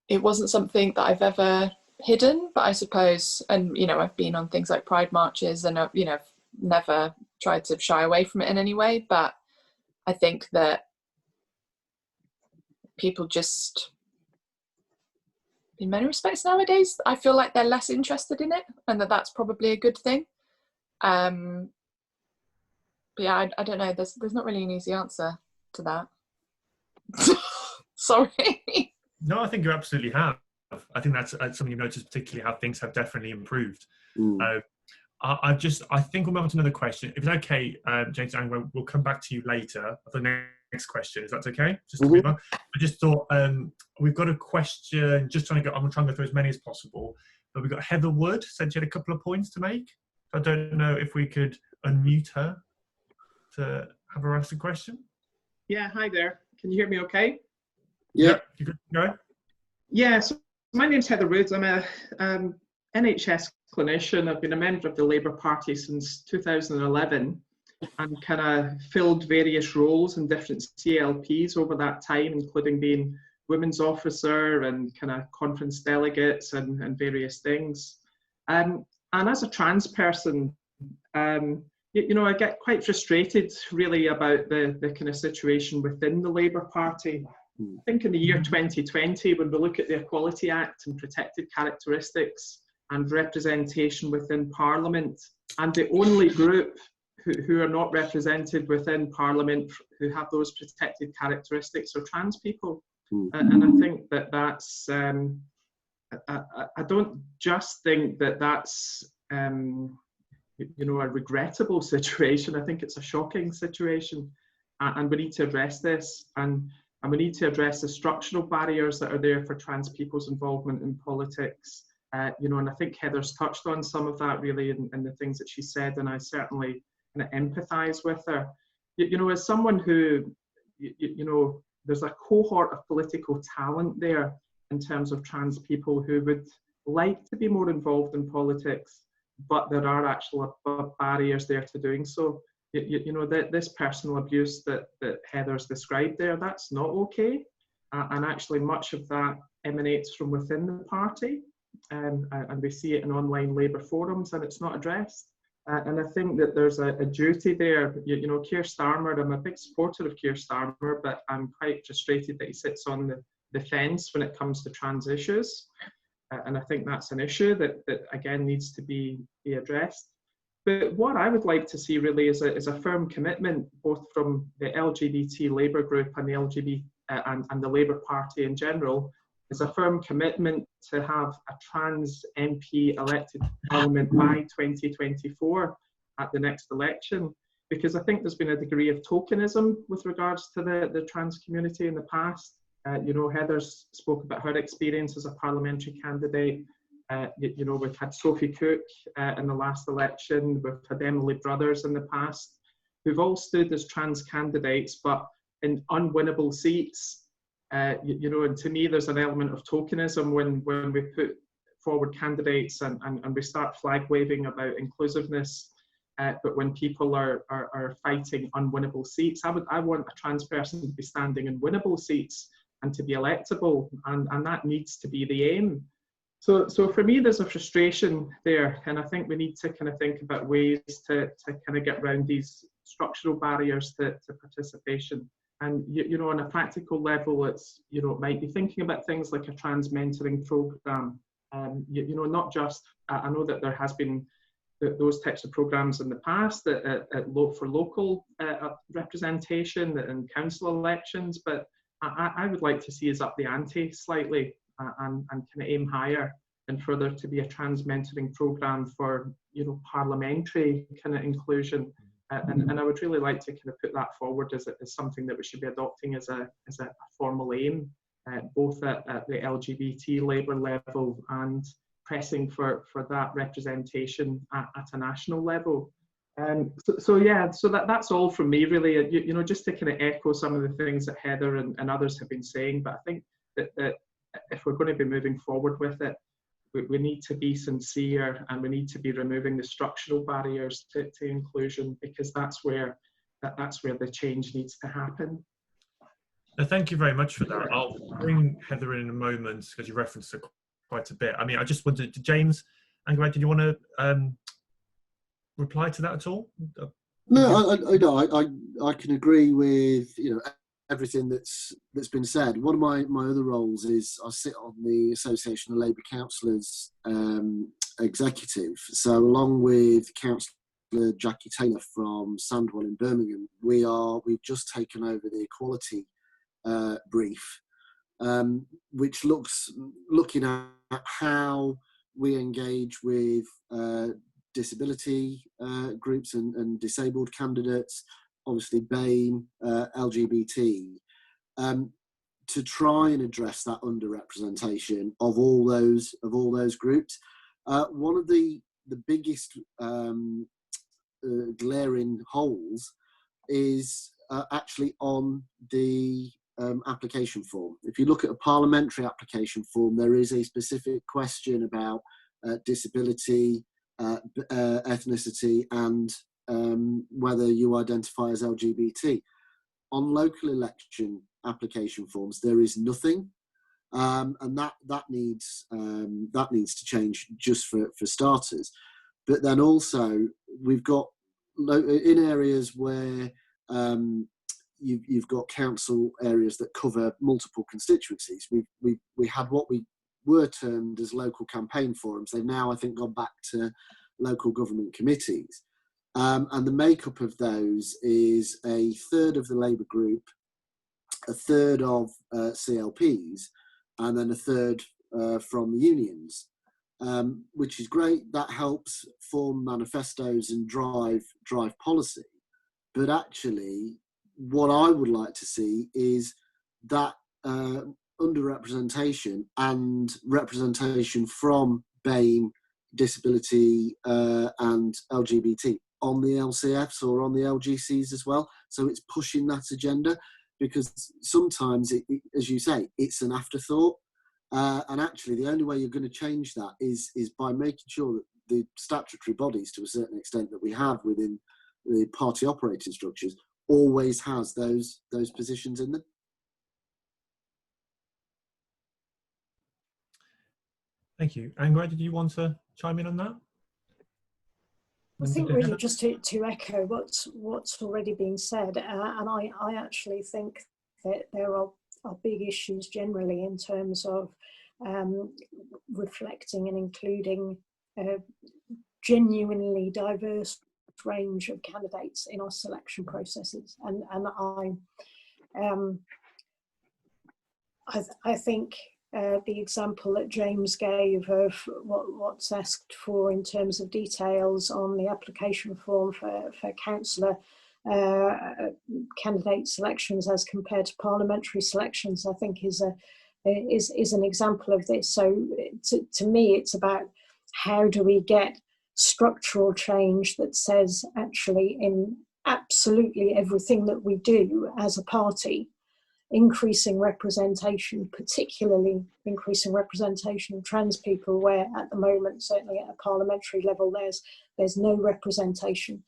something that I've ever hidden, but I suppose, and you know, I've been on things like pride marches, and you know, I've never tried to shy away from it in any way, but I think that people just, in many respects nowadays, I feel like they're less interested in it, and that's probably a good thing. But yeah, I don't know, there's not really an easy answer to that. Sorry. No, I think you absolutely have. I think that's something you've noticed, particularly how things have definitely improved. I think we'll move on to another question. If it's okay, James, we'll come back to you later for the next question. Is that okay? Just to move on. I just thought we've got a question. I'm trying to go through as many as possible. But we've got Heather Wood said she had a couple of points to make. I don't know if we could unmute her to have her ask the question. Yeah, hi there. Can you hear me okay? Yeah. You could go. Yeah, so my name's Heather Wood. I'm a NHS clinician. I've been a member of the Labour Party since 2011 and kind of filled various roles in different CLPs over that time, including being women's officer and kind of conference delegates and various things. And as a trans person, you know, I get quite frustrated really about the kind of situation within the Labour Party. I think in the year 2020, when we look at the Equality Act and protected characteristics and representation within Parliament, and the only group who are not represented within Parliament who have those protected characteristics are trans people. And I think that's, I don't just think that that's, you know, a regrettable situation. I think it's a shocking situation, and we need to address this, and we need to address the structural barriers that are there for trans people's involvement in politics. You know, and I think Heather's touched on some of that really in the things that she said, and I certainly kind of empathise with her. You know, as someone who, you know, there's a cohort of political talent there in terms of trans people who would like to be more involved in politics, but there are actual barriers there to doing so. You know, this personal abuse that Heather's described there, that's not okay. And actually much of that emanates from within the party. And we see it in online Labour forums, and it's not addressed. And I think that there's a duty there. You know, Keir Starmer, I'm a big supporter of Keir Starmer, but I'm quite frustrated that he sits on the fence when it comes to trans issues. And I think that's an issue that again needs to be addressed. But what I would like to see really is a firm commitment, both from the LGBT Labour group and the LGBT and the Labour Party in general, is a firm commitment to have a trans MP elected to Parliament by 2024 at the next election. Because I think there's been a degree of tokenism with regards to the trans community in the past. You know, Heather's spoke about her experience as a parliamentary candidate. You know, we've had Sophie Cook in the last election, we've had Emily Brothers in the past, who've all stood as trans candidates, but in unwinnable seats. You know, and to me, there's an element of tokenism when we put forward candidates and we start flag waving about inclusiveness. But when people are fighting unwinnable seats, I want a trans person to be standing in winnable seats and to be electable, and that needs to be the aim. So for me, there's a frustration there, and I think we need to kind of think about ways to kind of get around these structural barriers to participation. And you know, on a practical level, it's, you know, it might be thinking about things like a trans mentoring program. You know, not just, I know that there has been those types of programs in the past for local representation in council elections, but I would like to see us up the ante slightly and kind of aim higher and further to be a trans mentoring program for, you know, parliamentary kind of inclusion. And I would really like to kind of put that forward as something that we should be adopting as a formal aim. both at the LGBT Labour level and pressing for that representation at a national level. So that's all from me really. You know, just to kind of echo some of the things that Heather and others have been saying, but I think that if we're going to be moving forward with it, we need to be sincere, and we need to be removing the structural barriers to inclusion, because that's where the change needs to happen. Thank you very much for that. I'll bring Heather in a moment because you referenced it quite a bit. I mean, I just wanted to, James, Angela, did you want to reply to that at all? No, I can agree with, you know, everything that's been said. One of my other roles is I sit on the Association of Labour Councillors executive. So along with Councillor Jackie Taylor from Sandwell in Birmingham, we've just taken over the equality brief, which looking at how we engage with disability groups and disabled candidates, obviously BAME, LGBT, to try and address that underrepresentation of all those groups. One of the biggest glaring holes is actually on the application form. If you look at a parliamentary application form, there is a specific question about disability, ethnicity, and whether you identify as LGBT. On local election application forms, there is nothing, and that needs to change, just for starters. But then also we've got in areas where you've got council areas that cover multiple constituencies. We had what we were termed as local campaign forums. They've now, I think, gone back to local government committees. And the makeup of those is a third of the Labour group, a third of CLPs, and then a third from the unions, which is great. That helps form manifestos and drive policy. But actually, what I would like to see is that underrepresentation and representation from BAME, disability, and LGBT on the LCFs or on the LGCs as well. So it's pushing that agenda, because sometimes, as you say, it's an afterthought. And actually, the only way you're going to change that is by making sure that the statutory bodies, to a certain extent, that we have within the party operating structures, always has those positions in them. Thank you. Angela, did you want to chime in on that? I think really just to echo what's already been said, and I actually think that there are big issues generally in terms of reflecting and including a genuinely diverse range of candidates in our selection processes, and I think the example that James gave of what's asked for in terms of details on the application form for councillor candidate selections as compared to parliamentary selections, I think is an example of this. So to me, it's about how do we get structural change that says, actually, in absolutely everything that we do as a party, increasing representation, particularly increasing representation of trans people, where at the moment, certainly at a parliamentary level, there's no representation,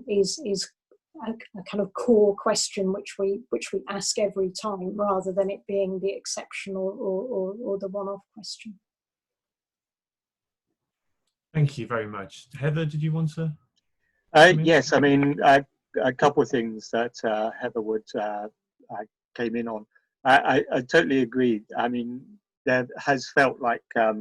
is a kind of core question which we ask every time, rather than it being the exceptional or the one-off question. Thank you very much. Heather, did you want to? Yes, I mean, a couple of things that Heather would came in on. I totally agree. I mean, there has felt like a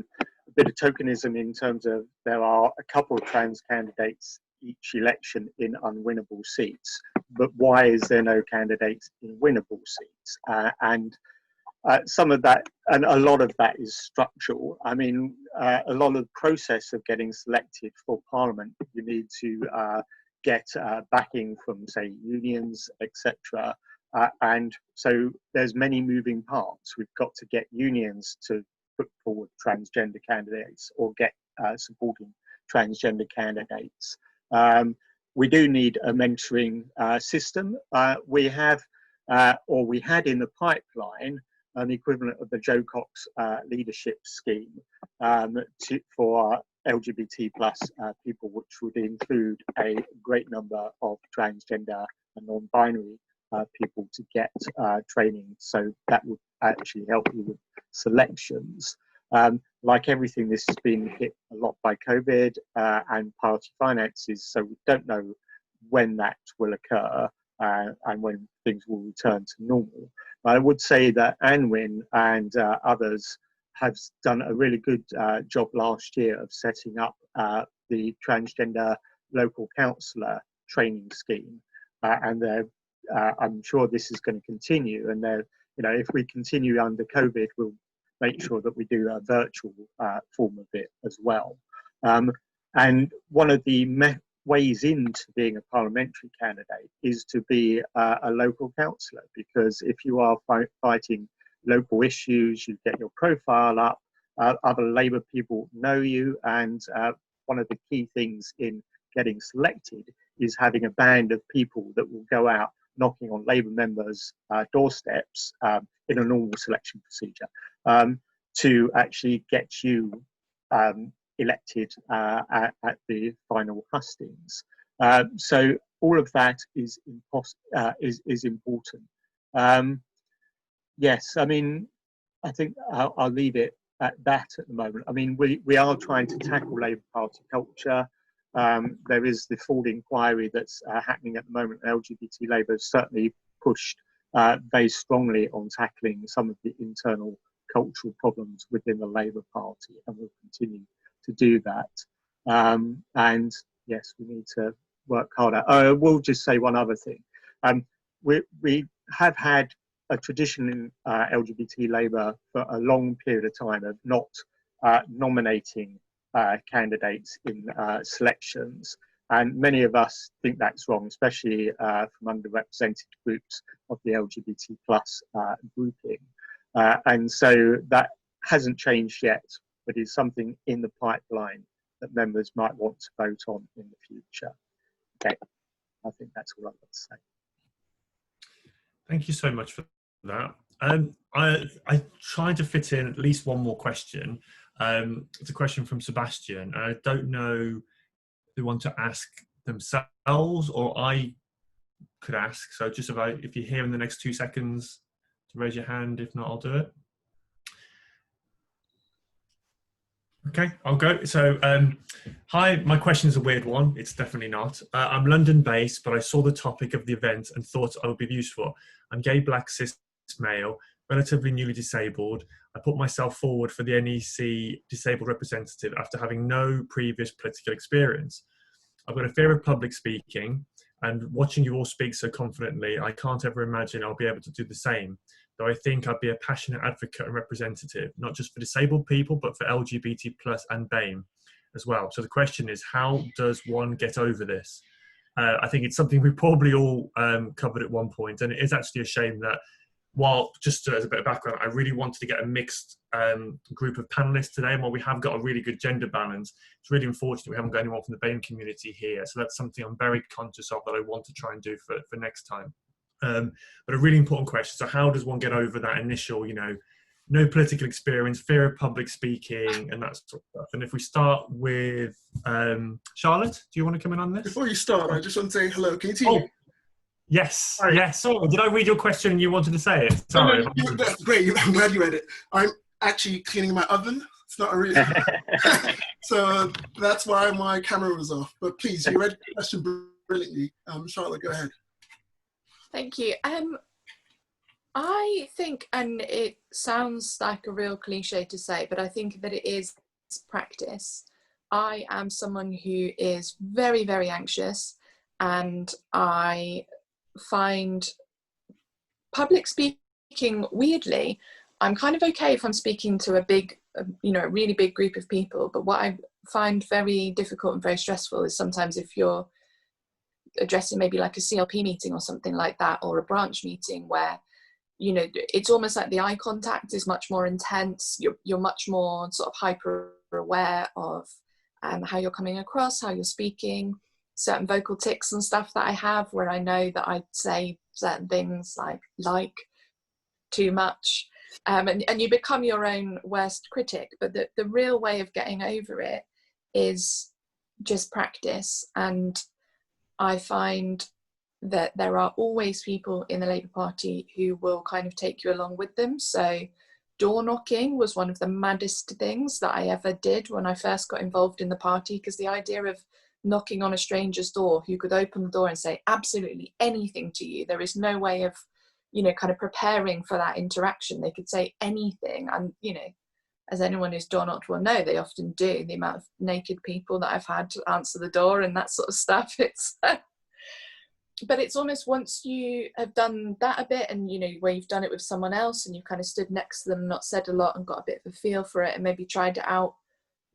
bit of tokenism in terms of there are a couple of trans candidates each election in unwinnable seats, but why is there no candidates in winnable seats? And some of that, and a lot of that, is structural. I mean, a lot of the process of getting selected for Parliament, you need to get backing from, say, unions, etc. And so there's many moving parts. We've got to get unions to put forward transgender candidates or get supporting transgender candidates. We do need a mentoring system. We have, or we had in the pipeline, an equivalent of the Joe Cox leadership scheme for LGBT plus people, which would include a great number of transgender and non-binary people to get training. So that would actually help you with selections. Like everything, this has been hit a lot by COVID and party finances, so we don't know when that will occur and when things will return to normal. I would say that Anwin and others have done a really good job last year of setting up the transgender local councillor training scheme, and I'm sure this is going to continue. And if we continue under COVID, we'll make sure that we do a virtual form of it as well. And one of the ways into being a parliamentary candidate is to be a local councillor, because if you are fighting local issues, you get your profile up, other Labour people know you, and one of the key things in getting selected is having a band of people that will go out knocking on Labour members' doorsteps in a normal selection procedure to actually get you elected at the final hustings. So all of that is important. Yes, I mean, I think I'll leave it at that at the moment. I mean, we are trying to tackle Labour Party culture. There is the full inquiry that's happening at the moment. LGBT Labour has certainly pushed very strongly on tackling some of the internal cultural problems within the Labour Party, and will continue to do that. And yes, we need to work harder. I will just say one other thing. We have had a tradition in LGBT Labour for a long period of time of not nominating candidates in selections, and many of us think that's wrong, especially from underrepresented groups of the LGBT plus grouping. And so that hasn't changed yet, but is something in the pipeline that members might want to vote on in the future. Okay, I think that's all I've got to say. Thank you so much for that. I tried to fit in at least one more question. It's a question from Sebastian. I don't know if they want to ask themselves or I could ask. So just about, if you're here in the next 2 seconds, to raise your hand. If not, I'll do it. Okay, I'll go. So, hi, my question's a weird one. It's definitely not. I'm London based, but I saw the topic of the event and thought I would be useful. I'm gay, black, cis, male, relatively newly disabled. I put myself forward for the NEC disabled representative after having no previous political experience. I've got a fear of public speaking, and watching you all speak so confidently, I can't ever imagine I'll be able to do the same. Though I think I'd be a passionate advocate and representative, not just for disabled people, but for LGBT plus and BAME as well. So the question is, how does one get over this? I think it's something we probably all covered at one point, and it is actually a shame that, while, just as a bit of background, I really wanted to get a mixed group of panelists today, and while we have got a really good gender balance, it's really unfortunate we haven't got anyone from the BAME community here. So that's something I'm very conscious of that I want to try and do for next time. But a really important question. So how does one get over that initial, no political experience, fear of public speaking, and that sort of stuff? And if we start with Charlotte, do you want to come in on this? Before you start, I just want to say hello. Can you see me? Yes. Sorry. Yes. Sorry. Did I read your question and you wanted to say it? Sorry. No, that's great. I'm glad you read it. I'm actually cleaning my oven. It's not a real. So that's why my camera was off. But please, you read the question brilliantly. Charlotte, go ahead. Thank you. I think, and it sounds like a real cliche to say, but I think that it is practice. I am someone who is very, very anxious, and I find public speaking, weirdly, I'm kind of okay if I'm speaking to a big, a really big group of people, but what I find very difficult and very stressful is sometimes if you're addressing maybe like a CLP meeting or something like that, or a branch meeting where, you know, it's almost like the eye contact is much more intense. You're much more sort of hyper aware of how you're coming across, how you're speaking, certain vocal tics and stuff that I have, where I know that I say certain things like too much, and you become your own worst critic. But the real way of getting over it is just practice. And I find that there are always people in the Labour Party who will kind of take you along with them. So door knocking was one of the maddest things that I ever did when I first got involved in the party, because the idea of knocking on a stranger's door who could open the door and say absolutely anything to you, there is no way of, you know, kind of preparing for that interaction. They could say anything, and, you know, as anyone who's door knocked will know, they often do. The amount of naked people that I've had to answer the door and that sort of stuff, it's but it's almost, once you have done that a bit, and, you know, where you've done it with someone else and you've kind of stood next to them, not said a lot, and got a bit of a feel for it, and maybe tried it out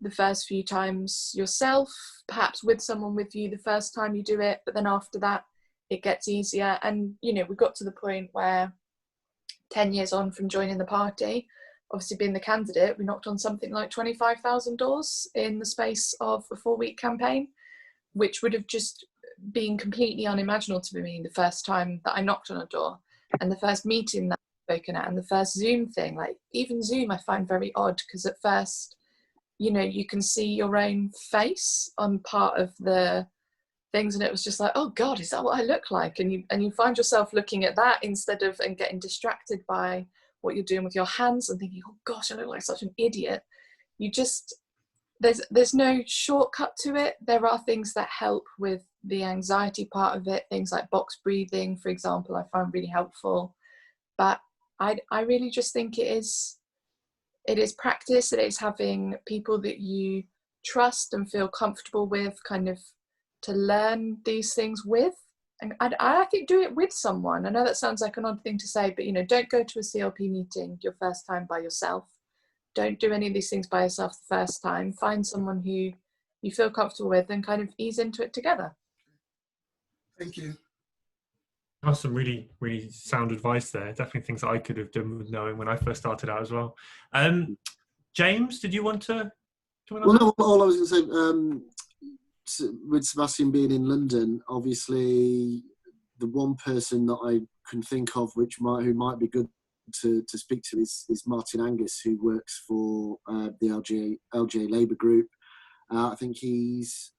the first few times yourself, perhaps with someone with you the first time you do it, but then after that it gets easier. And, you know, we got to the point where 10 years on from joining the party, obviously being the candidate, we knocked on something like 25,000 doors in the space of a 4-week campaign, which would have just been completely unimaginable to me the first time that I knocked on a door, and the first meeting that I've spoken at, and the first Zoom thing. Like, even Zoom I find very odd, because at first, you know, you can see your own face on part of the things, and it was just like, oh God, is that what I look like? And you find yourself looking at that instead of, and getting distracted by what you're doing with your hands and thinking, oh gosh, I look like such an idiot. You just, there's no shortcut to it. There are things that help with the anxiety part of it, things like box breathing, for example, I find really helpful. But I really just think it is practice. It is having people that you trust and feel comfortable with, kind of to learn these things with. And I think do it with someone. I know that sounds like an odd thing to say, but, you know, don't go to a CLP meeting your first time by yourself. Don't do any of these things by yourself the first time. Find someone who you feel comfortable with and kind of ease into it together. Thank you. That's some really, really sound advice there. Definitely things that I could have done with knowing when I first started out as well. James, did you want to? Well, no, all I was going to say, with Sebastian being in London, obviously the one person that I can think of who might be good to speak to is Martin Angus, who works for the LGA Labour group. I think he's,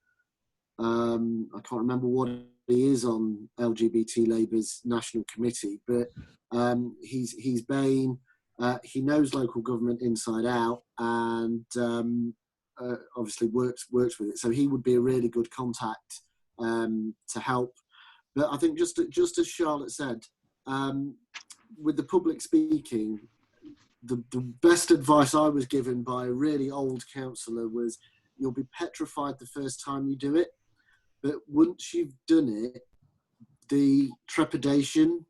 I can't remember what he is on LGBT Labour's national committee, but he's been, he knows local government inside out, and obviously works with it. So he would be a really good contact to help. But I think just as Charlotte said, with the public speaking, the best advice I was given by a really old councillor was, you'll be petrified the first time you do it, but once you've done it, the trepidation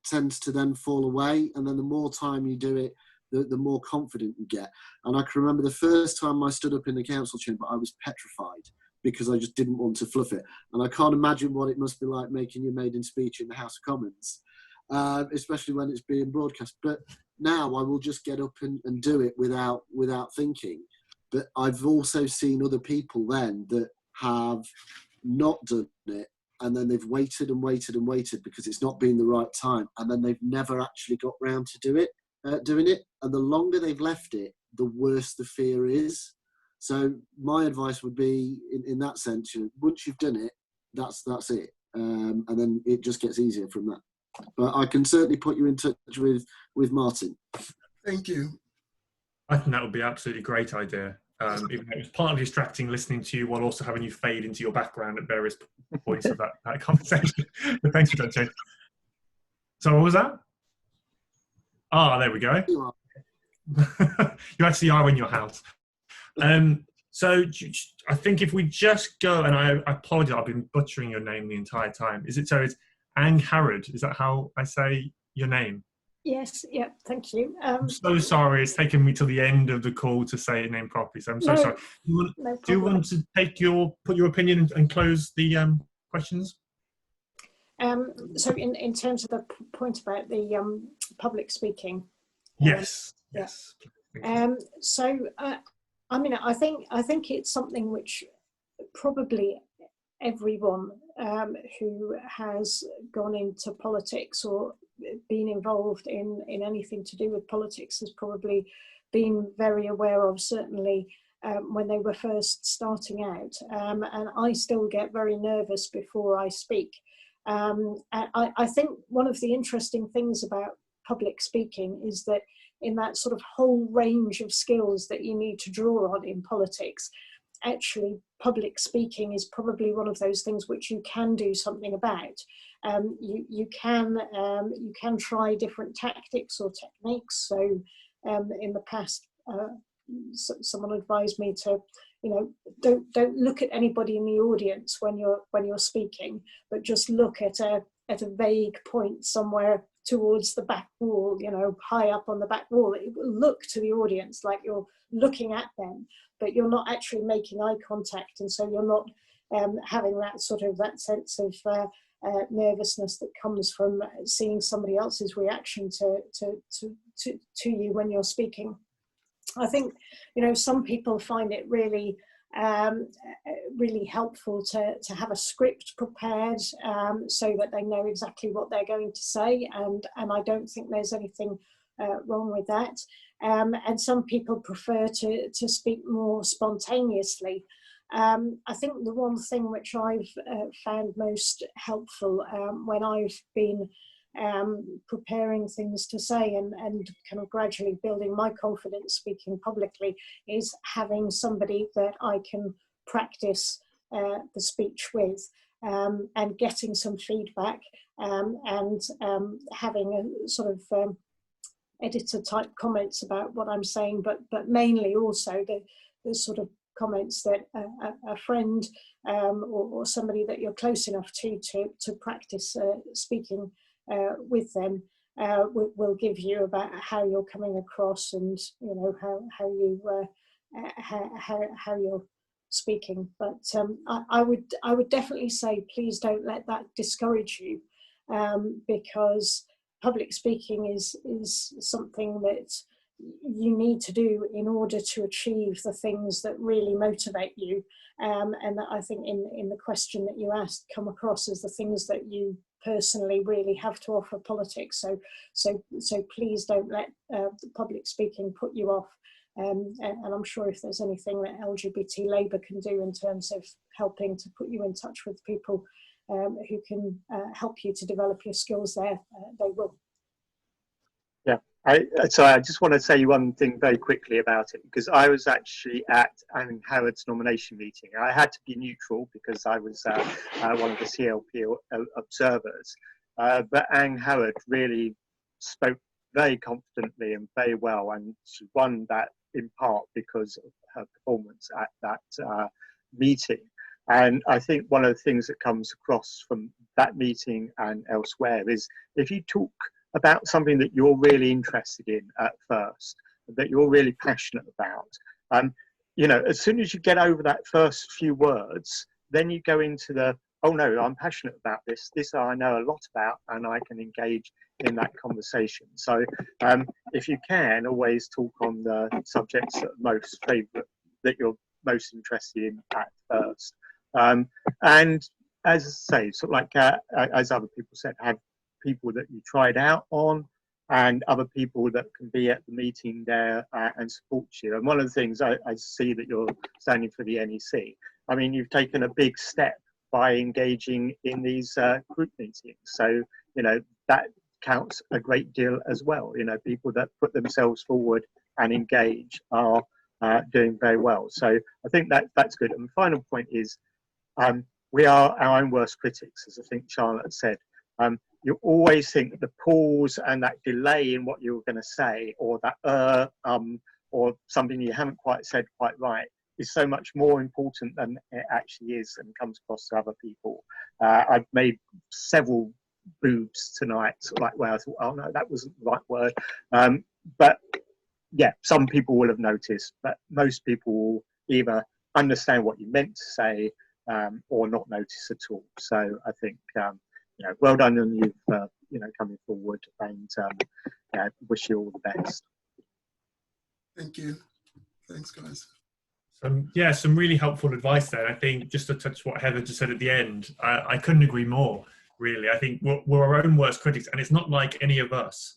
tends to then fall away, and then the more time you do it, the more confident you get. And I can remember the first time I stood up in the council chamber, I was petrified because I just didn't want to fluff it. And I can't imagine what it must be like making your maiden speech in the House of Commons, especially when it's being broadcast. But now I will just get up and do it without thinking. But I've also seen other people then that have not done it, and then they've waited and waited and waited because it's not been the right time, and then they've never actually got round to doing it. And the longer they've left it, the worse the fear is. So my advice would be, in that sense, once you've done it, that's it, and then it just gets easier from that. But I can certainly put you in touch with Martin. Thank you. I think that would be an absolutely great idea. Even though it was partly distracting listening to you while also having you fade into your background at various points of that conversation. But thanks for that, James. So what was that? Ah, there we go. You actually are in your house. So I think if we just go, and I apologize, I've been butchering your name the entire time. It's Ang Harrod. Is that how I say your name? Yes, yeah, thank you. I'm so sorry. It's taken me till the end of the call to say your name properly. So I'm so sorry. Do you want to put your opinion and close the questions? So in terms of the point about the public speaking. Yes. Yeah. Yes. I mean, I think it's something which probably everyone who has gone into politics or been involved in anything to do with politics has probably been very aware of, certainly when they were first starting out. And I still get very nervous before I speak. And I think one of the interesting things about public speaking is that in that sort of whole range of skills that you need to draw on in politics, actually public speaking is probably one of those things which you can do something about. You can try different tactics or techniques. So in the past, someone advised me to, don't look at anybody in the audience when you're speaking, but just look at a vague point somewhere towards the back wall, high up on the back wall. It will look to the audience like you're looking at them, but you're not actually making eye contact, and so you're not having that sense of nervousness that comes from seeing somebody else's reaction to you when you're speaking. I think some people find it really really helpful to have a script prepared so that they know exactly what they're going to say, and I don't think there's anything wrong with that. And some people prefer to speak more spontaneously. I think the one thing which I've found most helpful when I've been preparing things to say and kind of gradually building my confidence speaking publicly is having somebody that I can practice the speech with, and getting some feedback, and having a sort of editor type comments about what I'm saying, but mainly also the sort of comments that a friend or somebody that you're close enough to practice speaking with them will give you about how you're coming across, and how you're speaking. But I would definitely say please don't let that discourage you, because public speaking is something that you need to do in order to achieve the things that really motivate you, and that I think in the question that you asked come across as the things that you personally really have to offer politics. So please don't let public speaking put you off, and I'm sure if there's anything that LGBT Labour can do in terms of helping to put you in touch with people who can help you to develop your skills there, they will. Yeah, I just want to say one thing very quickly about it, because I was actually at Anne Howard's nomination meeting. I had to be neutral because I was one of the CLP observers, but Anne Howard really spoke very confidently and very well, and she won that in part because of her performance at that meeting. And I think one of the things that comes across from that meeting and elsewhere is if you talk about something that you're really interested in at first, that you're really passionate about, as soon as you get over that first few words, then you go into the, oh no, I'm passionate about this I know a lot about, and I can engage in that conversation. So if you can, always talk on the subjects that you're most interested in at first. And as I say, sort of like as other people said, have people that you tried out on, and other people that can be at the meeting there and support you. And one of the things I see that you're standing for the NEC, I mean, you've taken a big step by engaging in these group meetings. So, that counts a great deal as well. People that put themselves forward and engage are doing very well. So I think that's good. And the final point is, we are our own worst critics, as I think Charlotte said. You always think the pause and that delay in what you were going to say, or that or something you haven't quite said quite right, is so much more important than it actually is and comes across to other people. I've made several boobs tonight, sort of like where I thought, oh no, that wasn't the right word. But yeah, some people will have noticed, but most people will either understand what you meant to say, or not notice at all. So I think well done on you coming forward, and wish you all the best. Thank you. Thanks, guys. Some really helpful advice there. I think just to touch what Heather just said at the end, I couldn't agree more, really. I think we're our own worst critics, and it's not like any of us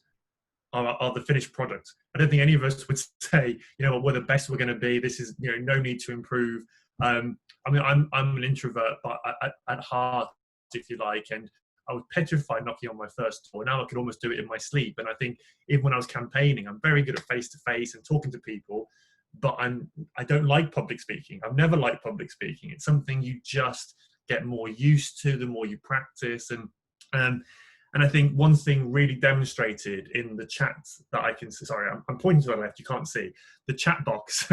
are the finished product. I don't think any of us would say, we're the best we're going to be. This is, no need to improve. I'm an introvert, but at heart, if you like, and I was petrified knocking on my first door. Now I could almost do it in my sleep. And I think even when I was campaigning, I'm very good at face-to-face and talking to people, but I don't like public speaking. I've never liked public speaking. It's something you just get more used to the more you practice. And I think one thing really demonstrated in the chat that I can see, sorry, I'm pointing to the left, you can't see, the chat box,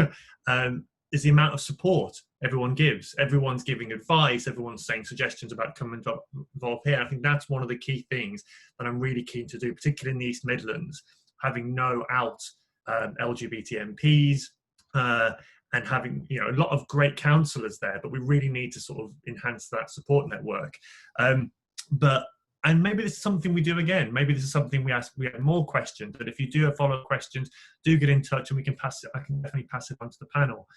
is the amount of support everyone gives. Everyone's giving advice, everyone's saying suggestions about coming involved here. I think that's one of the key things that I'm really keen to do, particularly in the East Midlands, having out LGBT MPs and having a lot of great councillors there, but we really need to sort of enhance that support network. And maybe this is something we do again. Maybe this is something we have more questions. But if you do have follow-up questions, do get in touch and we can pass it. I can definitely pass it on to the panel.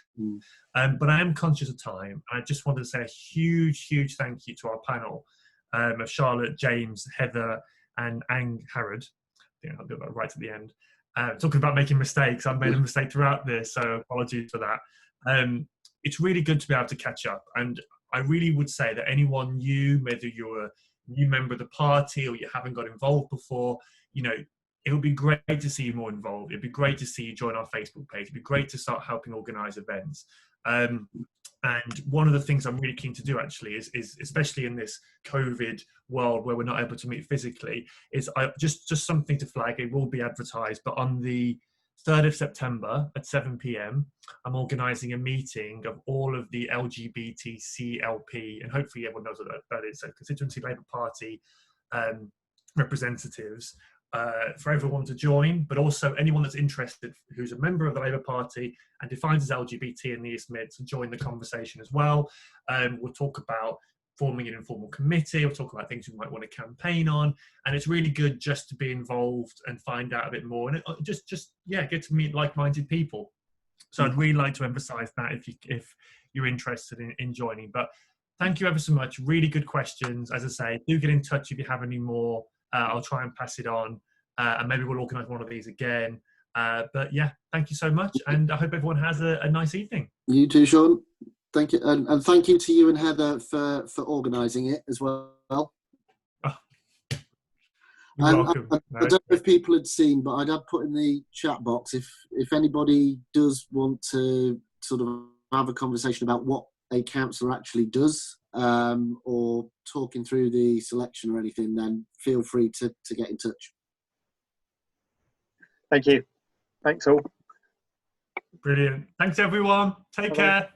But I am conscious of time. I just wanted to say a huge, huge thank you to our panel of Charlotte, James, Heather, and Ang Harrod. I think I'll do that right at the end. Talking about making mistakes, I've made a mistake throughout this, so apologies for that. It's really good to be able to catch up. And I really would say that anyone new, whether you're a new member of the party or you haven't got involved before, it would be great to see you more involved. It'd be great to see you join our Facebook page. It'd be great to start helping organise events. And one of the things I'm really keen to do actually is especially in this COVID world where we're not able to meet physically, is just something to flag. It will be advertised, but on the 3rd of September at 7 p.m, I'm organising a meeting of all of the LGBT CLP, and hopefully everyone knows what that is, so Constituency Labour Party representatives, for everyone to join, but also anyone that's interested who's a member of the Labour Party and defines as LGBT in the East Mid to join the conversation as well. We'll talk about forming an informal committee, we'll talk about things we might want to campaign on, and it's really good just to be involved and find out a bit more, and just get to meet like-minded people. So I'd really like to emphasise that if you're interested in joining. But thank you ever so much, really good questions. As I say, do get in touch if you have any more. I'll try and pass it on, and maybe we'll organise one of these again. But yeah, thank you so much, and I hope everyone has a nice evening. You too, Sean. Thank you, and thank you to you and Heather for organising it as well. Oh, you're welcome. I don't know if people had seen, but I'd have put in the chat box if anybody does want to sort of have a conversation about what a councillor actually does, or talking through the selection or anything, then feel free to get in touch. Thank you. Thanks all. Brilliant. Thanks everyone. Take care.